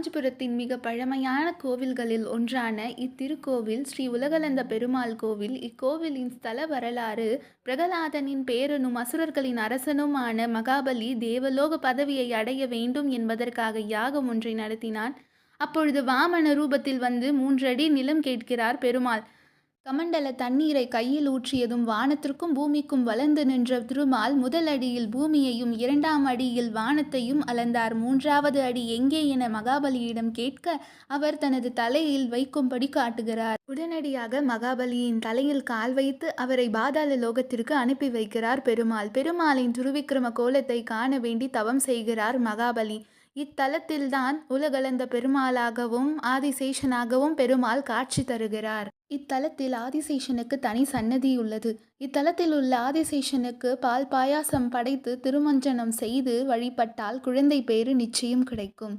காஞ்சிபுரத்தின் மிக பழமையான கோவில்களில் ஒன்றான இத்திருக்கோவில் ஸ்ரீ உலகளந்த பெருமாள் கோவில். இக்கோவிலின் ஸ்தல வரலாறு: பிரகலாதனின் பேரனும் அசுரர்களின் அரசனுமான மகாபலி தேவலோக பதவியை அடைய வேண்டும் என்பதற்காக யாகம் ஒன்றை நடத்தினான். அப்பொழுது வாமன ரூபத்தில் வந்து 3 அடி நிலம் கேட்கிறார் பெருமாள். கமண்டல தண்ணீரை கையில் ஊற்றியதும் வானத்திற்கும் பூமிக்கும் வளர்ந்து நின்ற திருமால் முதல் அடியில் பூமியையும் 2ஆம் அடியில் வானத்தையும் அளந்தார். 3வது அடி எங்கே என மகாபலியிடம் கேட்க அவர் தனது தலையில் வைக்கும்படி காட்டுகிறார். உடனடியாக மகாபலியின் தலையில் கால் வைத்து அவரை பாதாள லோகத்திற்கு அனுப்பி வைக்கிறார் பெருமாள். பெருமாளின் திருவிக்கிரம கோலத்தை காண வேண்டி தவம் செய்கிறார் மகாபலி. இத்தலத்தில்தான் உலகளந்த பெருமாளாகவும் ஆதிசேஷனாகவும் பெருமாள் காட்சி தருகிறார். இத்தலத்தில் ஆதிசேஷனுக்கு தனி சன்னதி உள்ளது. இத்தலத்தில் உள்ள ஆதிசேஷனுக்கு பால் பாயாசம் படைத்து திருமஞ்சனம் செய்து வழிபட்டால் குழந்தை பேறு நிச்சயம் கிடைக்கும்.